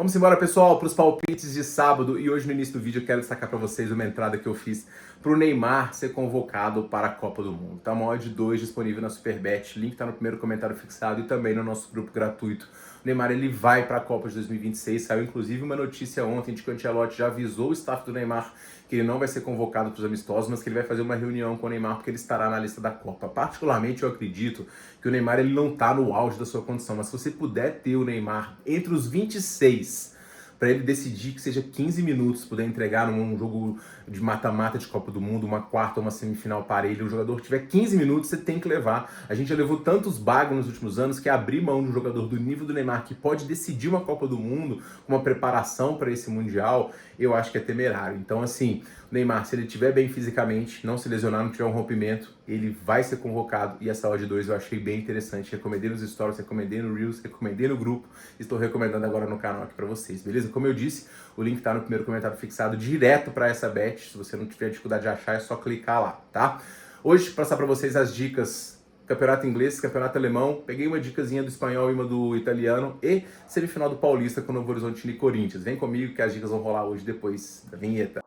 Vamos embora, pessoal, para os palpites de sábado. E hoje, no início do vídeo, eu quero destacar para vocês uma entrada que eu fiz para o Neymar ser convocado para a Copa do Mundo. Tá uma odd de 2 disponível na Superbet. Link tá no primeiro comentário fixado e também no nosso grupo gratuito. O Neymar ele vai para a Copa de 2026. Saiu inclusive uma notícia ontem de que o Ancelotti já avisou o staff do Neymar que ele não vai ser convocado para os amistosos, mas que ele vai fazer uma reunião com o Neymar porque ele estará na lista da Copa. Particularmente, eu acredito que o Neymar ele não está no auge da sua condição, mas se você puder ter o Neymar entre os 26 para ele decidir que seja 15 minutos, poder entregar num jogo de mata-mata de Copa do Mundo, uma quarta ou uma semifinal parelha, o jogador tiver 15 minutos, você tem que levar. A gente já levou tantos bagos nos últimos anos que abrir mão de um jogador do nível do Neymar, que pode decidir uma Copa do Mundo, uma preparação para esse Mundial, eu acho que é temerário. Então, assim, o Neymar, se ele estiver bem fisicamente, não se lesionar, não tiver um rompimento, ele vai ser convocado. E essa odd 2 eu achei bem interessante. Recomendei nos stories, recomendei no Reels, recomendei no grupo. Estou recomendando agora no canal aqui para vocês, beleza? Como eu disse, o link tá no primeiro comentário fixado direto para essa bet. Se você não tiver dificuldade de achar, é só clicar lá, tá? Hoje, passar para vocês as dicas campeonato inglês, campeonato alemão, peguei uma dicasinha do espanhol e uma do italiano e semifinal do Paulista com o Novo Horizontino e Corinthians. Vem comigo que as dicas vão rolar hoje depois da vinheta.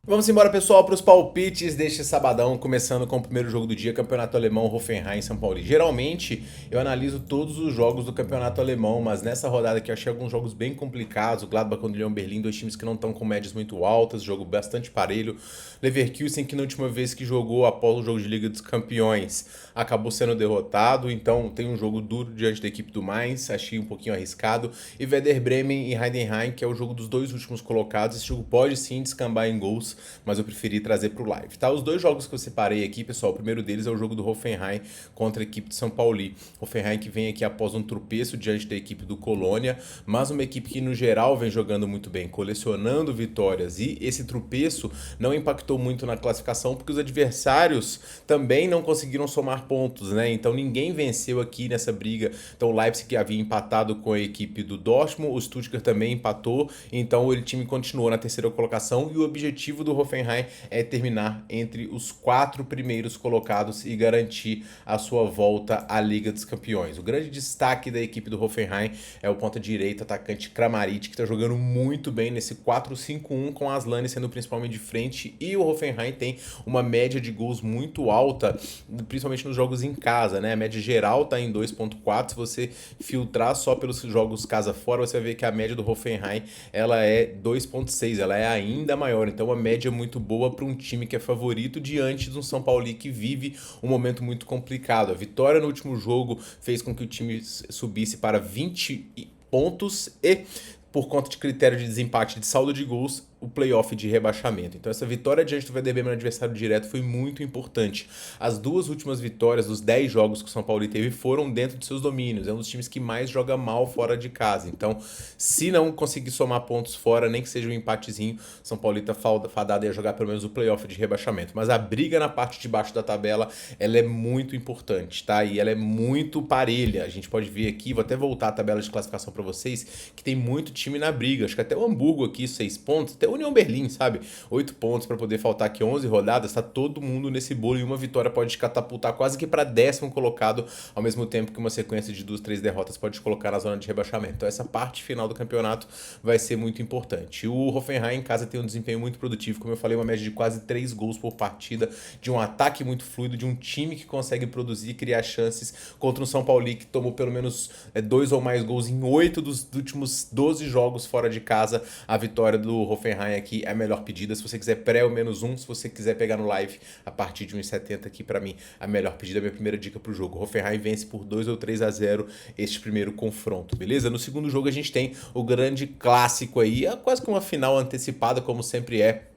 Vamos embora, pessoal, para os palpites deste sabadão, começando com o primeiro jogo do dia, Campeonato Alemão, Hoffenheim, São Paulo. Geralmente, eu analiso todos os jogos do Campeonato Alemão, mas nessa rodada aqui eu achei alguns jogos bem complicados. O Gladbach contra o Union Berlin, dois times que não estão com médias muito altas, jogo bastante parelho. Leverkusen, que na última vez que jogou após o jogo de Liga dos Campeões, acabou sendo derrotado, então tem um jogo duro diante da equipe do Mainz, achei um pouquinho arriscado. E Werder Bremen e Heidenheim, que é o jogo dos dois últimos colocados. Esse jogo pode sim descambar em gols, mas eu preferi trazer para o live, tá? Os dois jogos que eu separei aqui, pessoal, o primeiro deles é o jogo do Hoffenheim contra a equipe de São Paulo. Hoffenheim que vem aqui após um tropeço diante da equipe do Colônia, mas uma equipe que no geral vem jogando muito bem, colecionando vitórias, e esse tropeço não impactou muito na classificação porque os adversários também não conseguiram somar pontos, né? Então ninguém venceu aqui nessa briga. Então o Leipzig que havia empatado com a equipe do Dortmund, o Stuttgart também empatou, então o time continuou na terceira colocação e o objetivo do Hoffenheim é terminar entre os 4 primeiros colocados e garantir a sua volta à Liga dos Campeões. O grande destaque da equipe do Hoffenheim é o ponta-direita, atacante Kramaric, que está jogando muito bem nesse 4-5-1, com a Aslani sendo principalmente de frente, e o Hoffenheim tem uma média de gols muito alta, principalmente nos jogos em casa, né? A média geral está em 2.4, se você filtrar só pelos jogos casa fora, você vai ver que a média do Hoffenheim ela é 2.6, ela é ainda maior, então a média muito boa para um time que é favorito diante de um São Paulo que vive um momento muito complicado. A vitória no último jogo fez com que o time subisse para 20 pontos e, por conta de critério de desempate de saldo de gols, o playoff de rebaixamento. Então essa vitória diante do Werder Bremen no adversário direto foi muito importante. As duas últimas vitórias dos 10 jogos que o São Paulo teve foram dentro de seus domínios. É um dos times que mais joga mal fora de casa. Então, se não conseguir somar pontos fora, nem que seja um empatezinho, o São Paulo tá fadado a jogar pelo menos o playoff de rebaixamento. Mas a briga na parte de baixo da tabela, ela é muito importante, tá? E ela é muito parelha. A gente pode ver aqui, vou até voltar a tabela de classificação para vocês, que tem muito time na briga. Acho que até o Hamburgo aqui, 6 pontos, até o União Berlim, sabe? 8 pontos para poder faltar aqui 11 rodadas, tá todo mundo nesse bolo e uma vitória pode te catapultar quase que para 10º colocado, ao mesmo tempo que uma sequência de 2, 3 derrotas pode te colocar na zona de rebaixamento. Então essa parte final do campeonato vai ser muito importante. O Hoffenheim em casa tem um desempenho muito produtivo, como eu falei, uma média de quase 3 gols por partida, de um ataque muito fluido, de um time que consegue produzir e criar chances contra um São Paulo que tomou pelo menos 2 ou mais gols em 8 dos últimos 12 jogos fora de casa. A vitória do Hoffenheim aqui é a melhor pedida. Se você quiser pré ou menos 1, se você quiser pegar no live a partir de 1,70 aqui, pra mim, a melhor pedida, a minha primeira dica pro jogo. Hoffenheim vence por 2 ou 3-0 este primeiro confronto, beleza? No segundo jogo a gente tem o grande clássico aí, é quase que uma final antecipada, como sempre é.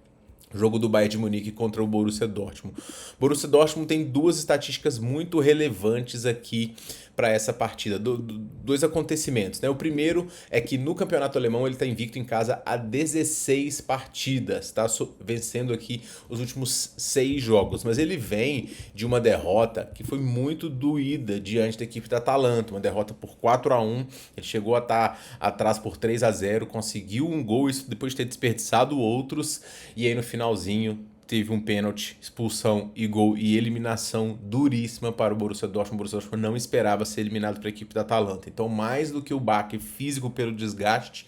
Jogo do Bayern de Munique contra o Borussia Dortmund. Borussia Dortmund tem duas estatísticas muito relevantes aqui para essa partida. Dois acontecimentos, né? O primeiro é que no campeonato alemão ele está invicto em casa há 16 partidas, tá? Vencendo aqui os últimos 6 jogos. Mas ele vem de uma derrota que foi muito doída diante da equipe da Atalanta. Uma derrota por 4-1. Ele chegou a estar atrás por 3-0, conseguiu um gol, isso depois de ter desperdiçado outros. E aí no finalzinho teve um pênalti, expulsão e gol e eliminação duríssima para o Borussia Dortmund. O Borussia Dortmund não esperava ser eliminado para a equipe da Atalanta. Então, mais do que o baque físico pelo desgaste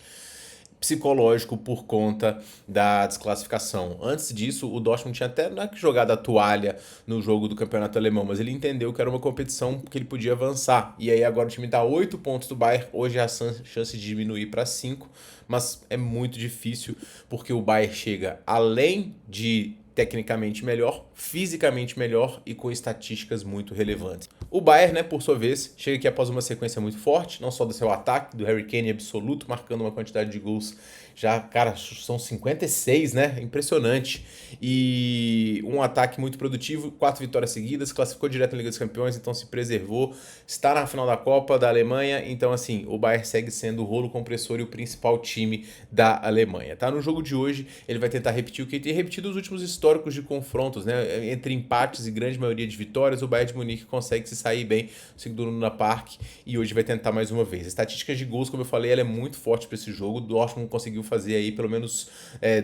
psicológico por conta da desclassificação. Antes disso, o Dortmund tinha até não é que jogado a toalha no jogo do campeonato alemão, mas ele entendeu que era uma competição que ele podia avançar. E aí agora o time está a 8 pontos do Bayern, hoje a chance de diminuir para 5, mas é muito difícil porque o Bayern chega além de tecnicamente melhor, fisicamente melhor e com estatísticas muito relevantes. O Bayern, né, por sua vez, chega aqui após uma sequência muito forte, não só do seu ataque, do Harry Kane absoluto, marcando uma quantidade de gols já, cara, são 56, né? Impressionante. E um ataque muito produtivo, 4 vitórias seguidas, classificou direto na Liga dos Campeões, então se preservou, está na final da Copa da Alemanha, então assim, o Bayern segue sendo o rolo compressor e o principal time da Alemanha, tá? No jogo de hoje, ele vai tentar repetir o que ele tem repetido os últimos históricos de confrontos, né? Entre empates e grande maioria de vitórias, o Bayern de Munique consegue se sair bem, segundo no Luna Park, e hoje vai tentar mais uma vez. A estatística de gols, como eu falei, ela é muito forte para esse jogo. O Dortmund conseguiu fazer aí pelo menos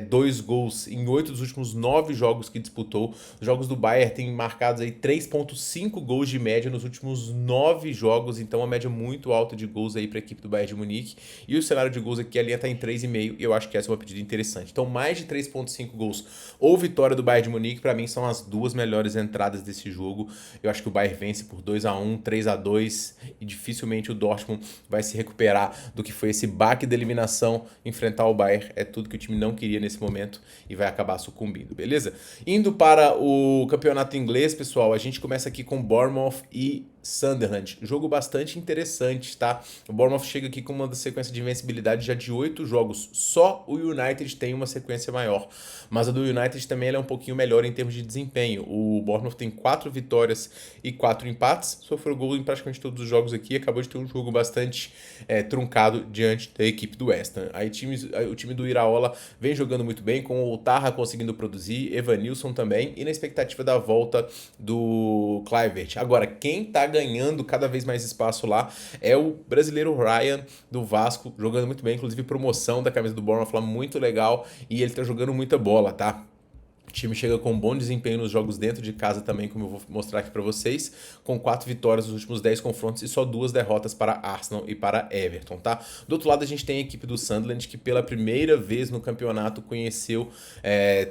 2 gols em 8 dos últimos 9 jogos que disputou. Os jogos do Bayern têm marcados aí 3,5 gols de média nos últimos 9 jogos, então uma média muito alta de gols aí para a equipe do Bayern de Munique. E o cenário de gols aqui, a linha está em 3,5, e eu acho que essa é uma pedida interessante. Então mais de 3,5 gols ou vitória do Bayern de Munique, para mim são as duas melhores entradas desse jogo. Eu acho que o Bayern vence por 2-1, 3-2, e dificilmente o Dortmund vai se recuperar do que foi esse baque da eliminação. Enfrentar o Bayern é tudo que o time não queria nesse momento e vai acabar sucumbindo, beleza? Indo para o campeonato inglês, pessoal, a gente começa aqui com Bournemouth e Sunderland. Jogo bastante interessante, tá? O Bournemouth chega aqui com uma sequência de invencibilidade já de 8 jogos. Só o United tem uma sequência maior. Mas a do United também é um pouquinho melhor em termos de desempenho. O Bournemouth tem 4 vitórias e 4 empates. Sofreu gol em praticamente todos os jogos aqui. Acabou de ter um jogo bastante truncado diante da equipe do West Ham. Aí o time do Iraola vem jogando muito bem, com o Otarra conseguindo produzir, Evanilson também, e na expectativa da volta do Kluivert. Agora, quem tá ganhando cada vez mais espaço lá é o brasileiro Ryan do Vasco, jogando muito bem, inclusive promoção da camisa do Bournemouth lá, muito legal, e ele tá jogando muita bola, tá? O time chega com um bom desempenho nos jogos dentro de casa também, como eu vou mostrar aqui para vocês, com 4 vitórias nos últimos 10 confrontos e só 2 derrotas para Arsenal e para Everton, tá? Do outro lado a gente tem a equipe do Sunderland, que pela primeira vez no campeonato conheceu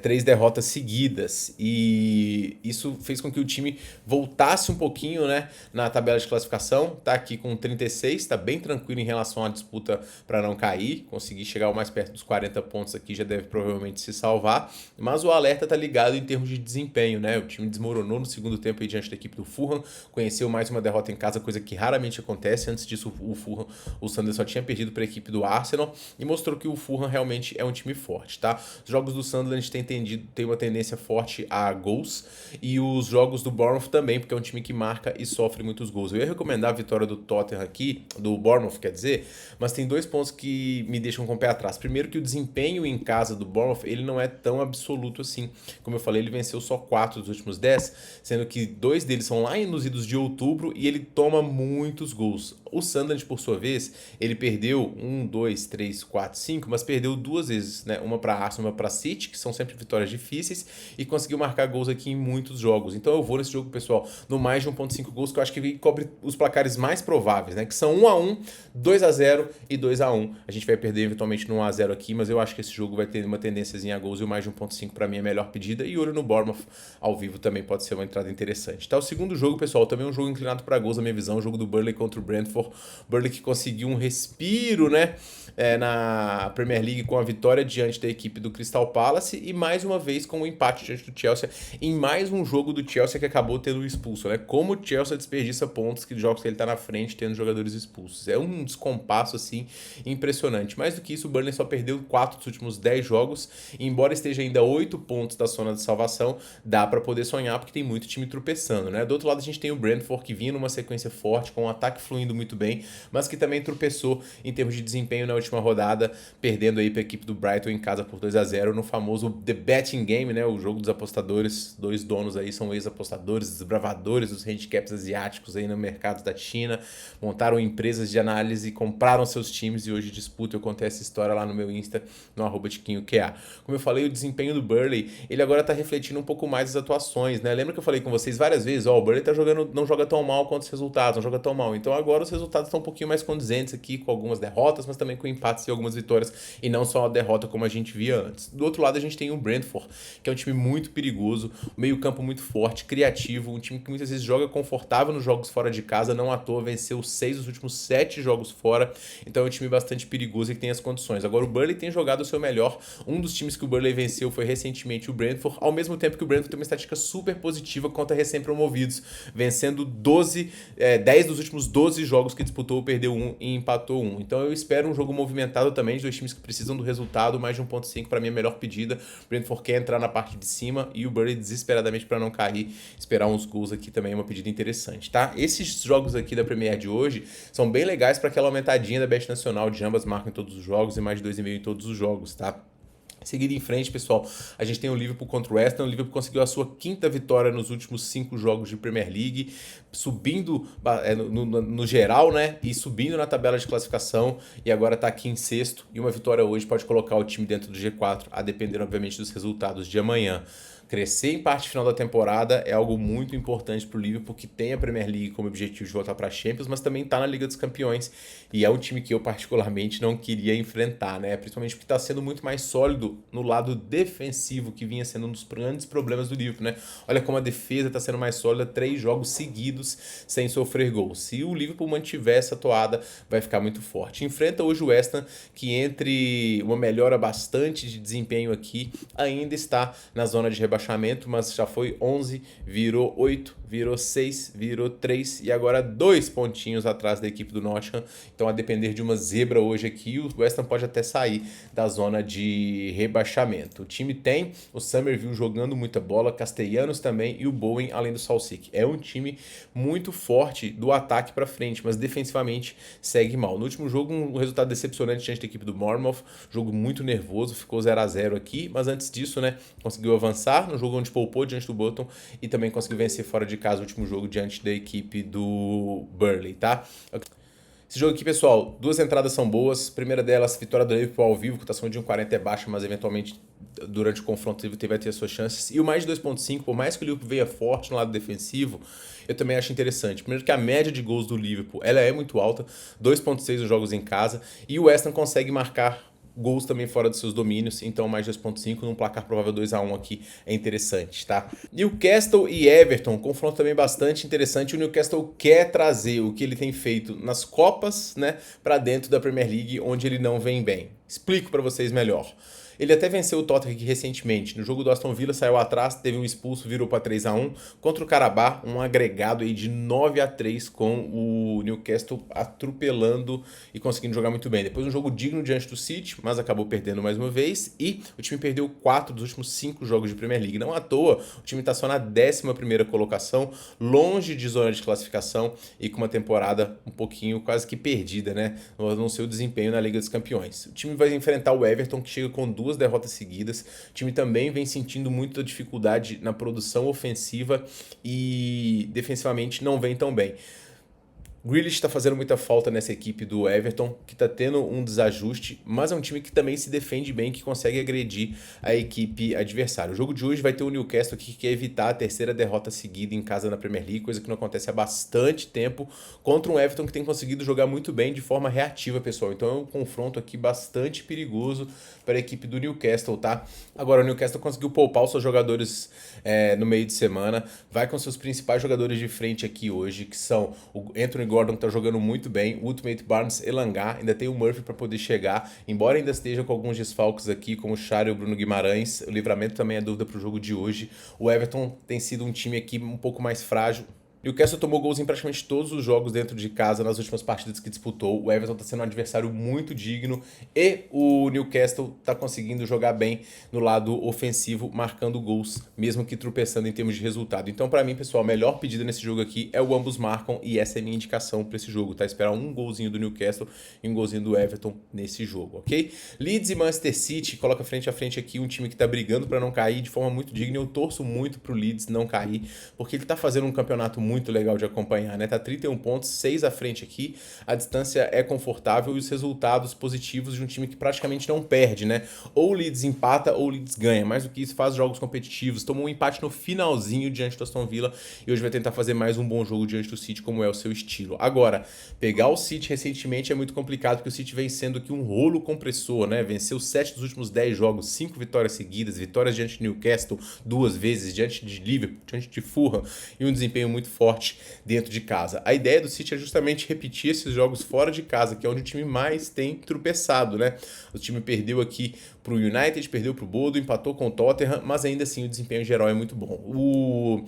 3 derrotas seguidas, e isso fez com que o time voltasse um pouquinho, né, na tabela de classificação. Tá aqui com 36, tá bem tranquilo em relação à disputa para não cair, conseguir chegar o mais perto dos 40 pontos aqui já deve provavelmente se salvar, mas o alerta tá ligado em termos de desempenho, né? O time desmoronou no segundo tempo aí diante da equipe do Fulham, conheceu mais uma derrota em casa, coisa que raramente acontece. Antes disso, o Sunderland só tinha perdido para a equipe do Arsenal e mostrou que o Fulham realmente é um time forte, tá? Os jogos do Sunderland têm uma tendência forte a gols, e os jogos do Bournemouth também, porque é um time que marca e sofre muitos gols. Eu ia recomendar a vitória do Tottenham aqui, do Bournemouth, quer dizer, mas tem 2 pontos que me deixam com o pé atrás. Primeiro, que o desempenho em casa do Bournemouth, ele não é tão absoluto assim. Como eu falei, ele venceu só 4 dos últimos 10, sendo que 2 deles são lá nos idos de outubro, e ele toma muitos gols. O Sunderland, por sua vez, ele perdeu 1, 2, 3, 4, 5, mas perdeu 2 vezes, né? Uma para Arsenal, uma para City, que são sempre vitórias difíceis, e conseguiu marcar gols aqui em muitos jogos. Então eu vou nesse jogo, pessoal, no mais de 1,5 gols, que eu acho que cobre os placares mais prováveis, né? Que são 1-1, 2-0 e 2-1. A gente vai perder eventualmente no 1-0 aqui, mas eu acho que esse jogo vai ter uma tendênciazinha a gols, e o mais de 1,5 para mim é a melhor pedida, e olho no Bournemouth ao vivo também pode ser uma entrada interessante. Tá, o segundo jogo, pessoal, também é um jogo inclinado para gols na minha visão, o jogo do Burnley contra o Brentford. Burnley que conseguiu um respiro, né, na Premier League com a vitória diante da equipe do Crystal Palace, e mais uma vez com o empate diante do Chelsea, em mais um jogo do Chelsea que acabou tendo expulso, né? Como o Chelsea desperdiça pontos que jogos que ele tá na frente tendo jogadores expulsos. É um descompasso, assim, impressionante. Mais do que isso, o Burnley só perdeu 4 dos últimos 10 jogos, e embora esteja ainda 8 pontos da zona de salvação, dá para poder sonhar, porque tem muito time tropeçando, né? Do outro lado a gente tem o Brentford, que vinha numa sequência forte, com o ataque fluindo muito bem, mas que também tropeçou em termos de desempenho na última rodada, perdendo aí para a equipe do Brighton em casa por 2-0 no famoso The Betting Game, né? O jogo dos apostadores. 2 donos aí são ex-apostadores, desbravadores dos handicaps asiáticos aí no mercado da China, montaram empresas de análise, compraram seus times e hoje disputam. Eu contei essa história lá no meu Insta, no @tiquinhoqa. Como eu falei, o desempenho do Burnley ele agora tá refletindo um pouco mais as atuações, né? Lembra que eu falei com vocês várias vezes, ó, o Burnley tá jogando, não joga tão mal quanto os resultados, não joga tão mal. Então agora os resultados estão um pouquinho mais condizentes aqui, com algumas derrotas, mas também com empates e algumas vitórias, e não só a derrota como a gente via antes. Do outro lado a gente tem o Brentford, que é um time muito perigoso, meio campo muito forte, criativo, um time que muitas vezes joga confortável nos jogos fora de casa, não à toa venceu 6 dos últimos 7 jogos fora, então é um time bastante perigoso e que tem as condições. Agora o Burnley tem jogado o seu melhor, um dos times que o Burnley venceu foi recentemente o Brentford, ao mesmo tempo que o Brentford tem uma estatística super positiva contra recém-promovidos, vencendo 10 dos últimos 12 jogos que disputou, perdeu um e empatou um. Então eu espero um jogo movimentado também, de dois times que precisam do resultado, mais de 1.5 para mim é a melhor pedida. O Brentford quer entrar na parte de cima e o Burnley desesperadamente para não cair, esperar uns gols aqui também é uma pedida interessante, tá? Esses jogos aqui da Premier de hoje são bem legais para aquela aumentadinha da Bet Nacional de ambas marcam em todos os jogos e mais de 2,5 em todos os jogos, tá? Seguindo em frente, pessoal, a gente tem o Liverpool contra o West Ham. O Liverpool conseguiu a sua 5ª vitória nos últimos 5 jogos de Premier League, subindo no geral, né? E subindo na tabela de classificação. E agora está aqui em 6º. E uma vitória hoje pode colocar o time dentro do G4, a depender, obviamente, dos resultados de amanhã. Crescer em parte final da temporada é algo muito importante para o Liverpool, que tem a Premier League como objetivo de voltar para a Champions, mas também está na Liga dos Campeões, e é um time que eu particularmente não queria enfrentar, né? Principalmente porque está sendo muito mais sólido no lado defensivo, que vinha sendo um dos grandes problemas do Liverpool, né? Olha como a defesa está sendo mais sólida, 3 jogos seguidos sem sofrer gols. Se o Liverpool mantiver essa toada, vai ficar muito forte. Enfrenta hoje o West Ham, que entre uma melhora bastante de desempenho aqui, ainda está na zona de rebaixamento, mas já foi 11, virou 8, virou 6, virou 3 e agora 2 pontinhos atrás da equipe do Nottingham. Então, a depender de uma zebra hoje aqui, o West Ham pode até sair da zona de rebaixamento. O time tem o Summerville jogando muita bola, Castellanos também e o Bowen, além do Soucek. É um time muito forte do ataque para frente, mas defensivamente segue mal. No último jogo, um resultado decepcionante diante da equipe do Bournemouth, jogo muito nervoso, ficou 0-0 aqui, mas antes disso, né, conseguiu avançar no jogo onde poupou diante do Bolton e também conseguiu vencer fora de casa o último jogo diante da equipe do Burnley, tá? Esse jogo aqui, pessoal, 2 entradas são boas. Primeira delas, vitória do Liverpool ao vivo, cotação de 1,40 é baixa, mas eventualmente durante o confronto vai ter as suas chances. E o mais de 2,5, por mais que o Liverpool venha forte no lado defensivo, eu também acho interessante. Primeiro que a média de gols do Liverpool ela é muito alta, 2,6 os jogos em casa, e o West Ham consegue marcar gols também fora dos seus domínios, então mais 2.5 num placar provável 2-1 aqui é interessante, tá? Newcastle e Everton, confronto também bastante interessante. O Newcastle quer trazer o que ele tem feito nas Copas, né, para dentro da Premier League, onde ele não vem bem. Explico para vocês melhor. Ele até venceu o Tottenham aqui recentemente. No jogo do Aston Villa saiu atrás, teve um expulso, virou para 3-1. Contra o Karabakh, um agregado aí de 9-3 com o Newcastle atropelando e conseguindo jogar muito bem. Depois um jogo digno diante do City, mas acabou perdendo mais uma vez. E o time perdeu 4 dos últimos 5 jogos de Premier League. Não à toa, o time está só na 11ª colocação, longe de zona de classificação e com uma temporada um pouquinho quase que perdida, né? No seu desempenho na Liga dos Campeões. O time vai enfrentar o Everton, que chega com 2 derrotas seguidas. O time também vem sentindo muita dificuldade na produção ofensiva e defensivamente não vem tão bem. Grealish está fazendo muita falta nessa equipe do Everton, que está tendo um desajuste, mas é um time que também se defende bem, que consegue agredir a equipe adversária. O jogo de hoje vai ter o Newcastle aqui, que quer evitar a 3ª derrota seguida em casa na Premier League, coisa que não acontece há bastante tempo, contra um Everton que tem conseguido jogar muito bem de forma reativa, pessoal. Então é um confronto aqui bastante perigoso para a equipe do Newcastle, tá? Agora, o Newcastle conseguiu poupar os seus jogadores no meio de semana, vai com seus principais jogadores de frente aqui hoje, que são o Anthony Gordon, que tá jogando muito bem, o Ultimate Barnes, Elanga, ainda tem o Murphy para poder chegar, embora ainda esteja com alguns desfalques aqui, como o Chara e o Bruno Guimarães. O Livramento também é dúvida para o jogo de hoje. O Everton tem sido um time aqui um pouco mais frágil. E o Newcastle tomou gols em praticamente todos os jogos dentro de casa nas últimas partidas que disputou. O Everton está sendo um adversário muito digno e o Newcastle está conseguindo jogar bem no lado ofensivo, marcando gols, mesmo que tropeçando em termos de resultado. Então, para mim, pessoal, a melhor pedida nesse jogo aqui é o ambos marcam e essa é a minha indicação para esse jogo, tá? Esperar um golzinho do Newcastle e um golzinho do Everton nesse jogo, ok? Leeds e Manchester City, coloca frente a frente aqui um time que está brigando para não cair de forma muito digna. Eu torço muito para o Leeds não cair, porque ele está fazendo um campeonato muito muito legal de acompanhar, né? Tá 31 pontos, 6 à frente aqui, a distância é confortável e os resultados positivos de um time que praticamente não perde, né? Ou o Leeds empata ou o Leeds ganha, mais do que isso, faz jogos competitivos, tomou um empate no finalzinho diante do Aston Villa e hoje vai tentar fazer mais um bom jogo diante do City, como é o seu estilo. Agora, pegar o City recentemente é muito complicado, porque o City vem sendo aqui um rolo compressor, né? Venceu 7 dos últimos 10 jogos, 5 vitórias seguidas, vitórias diante de Newcastle 2 vezes, diante de Liverpool, diante de Fulham, e um desempenho muito forte dentro de casa. A ideia do City é justamente repetir esses jogos fora de casa, que é onde o time mais tem tropeçado, né? O time perdeu aqui pro United, perdeu pro Bodo, empatou com o Tottenham, mas ainda assim o desempenho geral é muito bom. O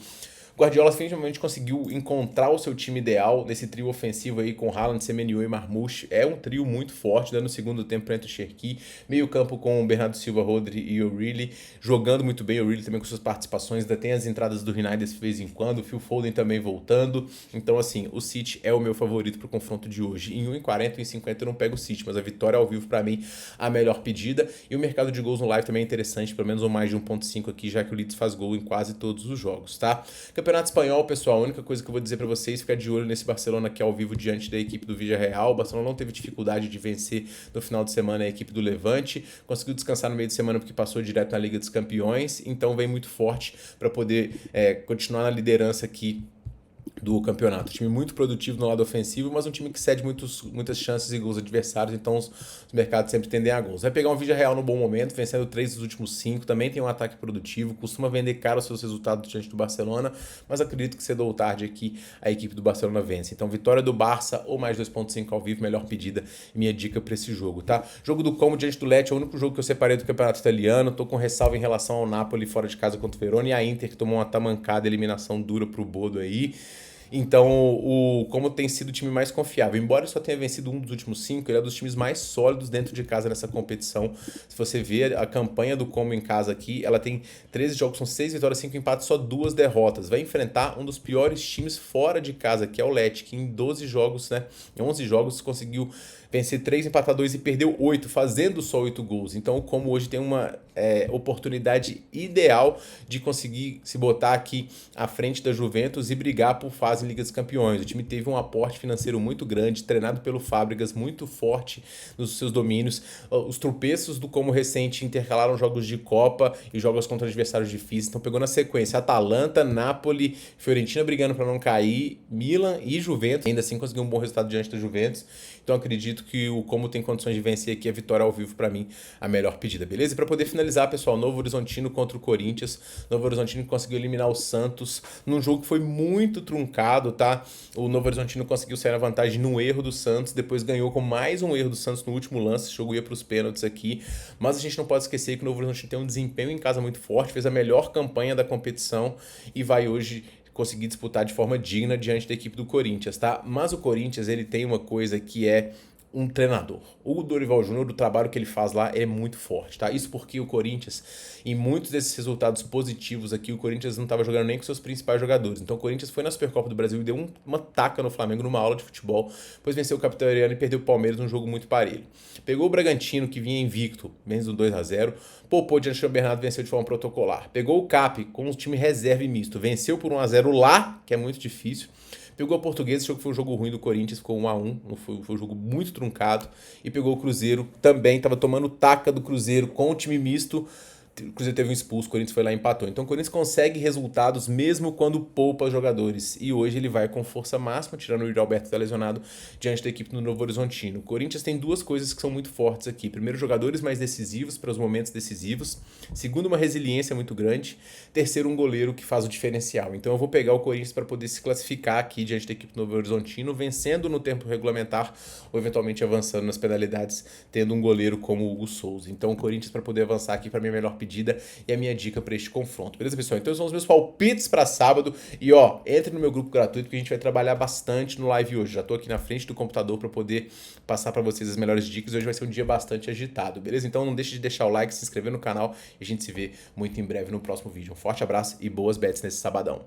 Guardiola finalmente conseguiu encontrar o seu time ideal nesse trio ofensivo aí com Haaland, Semenyo e Marmoush. É um trio muito forte, dando o segundo tempo entre o Cherki, meio campo com o Bernardo Silva, Rodri e o O'Reilly, jogando muito bem, o O'Reilly também com suas participações, ainda tem as entradas do Rinaldi de vez em quando, o Phil Foden também voltando. Então assim, o City é o meu favorito pro confronto de hoje. Em 1,40 e 1,50 eu não pego o City, mas a vitória ao vivo pra mim a melhor pedida. E o mercado de gols no live também é interessante, pelo menos um mais de 1,5 aqui, já que o Leeds faz gol em quase todos os jogos, tá? Campeonato Espanhol, pessoal, a única coisa que eu vou dizer pra vocês é ficar de olho nesse Barcelona aqui ao vivo diante da equipe do Villarreal. O Barcelona não teve dificuldade de vencer no final de semana a equipe do Levante, conseguiu descansar no meio de semana porque passou direto na Liga dos Campeões, então vem muito forte para poder continuar na liderança aqui do campeonato. Um time muito produtivo no lado ofensivo, mas um time que cede muitas chances e gols adversários, então os mercados sempre tendem a gols. Vai pegar um Villarreal no bom momento, vencendo 3 dos últimos 5, também tem um ataque produtivo, costuma vender caro os seus resultados diante do Barcelona, mas acredito que cedo ou tarde aqui a equipe do Barcelona vence. Então vitória do Barça ou mais 2,5 ao vivo, melhor pedida, minha dica para esse jogo, tá? Jogo do Como diante do Lecce é o único jogo que eu separei do campeonato italiano, tô com ressalva em relação ao Napoli fora de casa contra o Verona e a Inter que tomou uma tamancada, eliminação dura pro Bodo aí. Então, como tem sido o time mais confiável, embora ele só tenha vencido um dos últimos 5, ele é dos times mais sólidos dentro de casa nessa competição. Se você ver a campanha do Como em casa aqui, ela tem 13 jogos, são 6 vitórias, 5 empates, só 2 derrotas. Vai enfrentar um dos piores times fora de casa, que é o Lecce, que em 12 jogos, né, em 11 jogos conseguiu vencer 3, empatar 2 e perdeu 8, fazendo só 8 gols. Então o Como hoje tem uma oportunidade ideal de conseguir se botar aqui à frente da Juventus e brigar por fase em Liga dos Campeões. O time teve um aporte financeiro muito grande, treinado pelo Fábricas, muito forte nos seus domínios. Os tropeços do Como recente intercalaram jogos de Copa e jogos contra adversários difíceis. Então pegou na sequência Atalanta, Napoli, Fiorentina brigando para não cair, Milan e Juventus. Ainda assim conseguiu um bom resultado diante da Juventus. Então acredito que o Como tem condições de vencer aqui, a vitória ao vivo para mim a melhor pedida, beleza? E para poder finalizar, pessoal, Novo Horizontino contra o Corinthians. Novo Horizontino conseguiu eliminar o Santos num jogo que foi muito truncado, tá? O Novo Horizontino conseguiu sair na vantagem num erro do Santos, depois ganhou com mais um erro do Santos no último lance, o jogo ia para os pênaltis aqui, mas a gente não pode esquecer que o Novo Horizontino tem um desempenho em casa muito forte, fez a melhor campanha da competição e vai hoje conseguir disputar de forma digna diante da equipe do Corinthians, tá? Mas o Corinthians, ele tem uma coisa que é um treinador. O Dorival Júnior, o trabalho que ele faz lá é muito forte, tá? Isso porque o Corinthians, em muitos desses resultados positivos aqui, o Corinthians não estava jogando nem com seus principais jogadores. Então o Corinthians foi na Supercopa do Brasil e deu uma taca no Flamengo numa aula de futebol, depois venceu o Capitão Ariano e perdeu o Palmeiras num jogo muito parelho. Pegou o Bragantino, que vinha invicto, menos do 2-0, poupou diante do Bernardo, venceu de forma protocolar. Pegou o CAP com um time reserva e misto, venceu por 1-0 lá, que é muito difícil. Pegou a Portuguesa, esse jogo foi um jogo ruim do Corinthians, ficou 1-1, foi um jogo muito truncado. E pegou o Cruzeiro, também estava tomando taca do Cruzeiro com o time misto. O Cruzeiro teve um expulso, o Corinthians foi lá e empatou. Então o Corinthians consegue resultados mesmo quando poupa jogadores. E hoje ele vai com força máxima, tirando o Yuri Alberto tá lesionado, diante da equipe do Novo Horizontino. O Corinthians tem duas coisas que são muito fortes aqui. Primeiro, jogadores mais decisivos para os momentos decisivos. Segundo, uma resiliência muito grande. Terceiro, um goleiro que faz o diferencial. Então eu vou pegar o Corinthians para poder se classificar aqui diante da equipe do Novo Horizontino, vencendo no tempo regulamentar ou eventualmente avançando nas penalidades, tendo um goleiro como o Hugo Souza. Então o Corinthians para poder avançar aqui para mim é a melhor pedida e a minha dica para este confronto. Beleza, pessoal? Então são os meus palpites para sábado e ó, entre no meu grupo gratuito porque a gente vai trabalhar bastante no live hoje. Já tô aqui na frente do computador para poder passar para vocês as melhores dicas. Hoje vai ser um dia bastante agitado, beleza? Então não deixe de deixar o like, se inscrever no canal e a gente se vê muito em breve no próximo vídeo. Um forte abraço e boas bets nesse sabadão.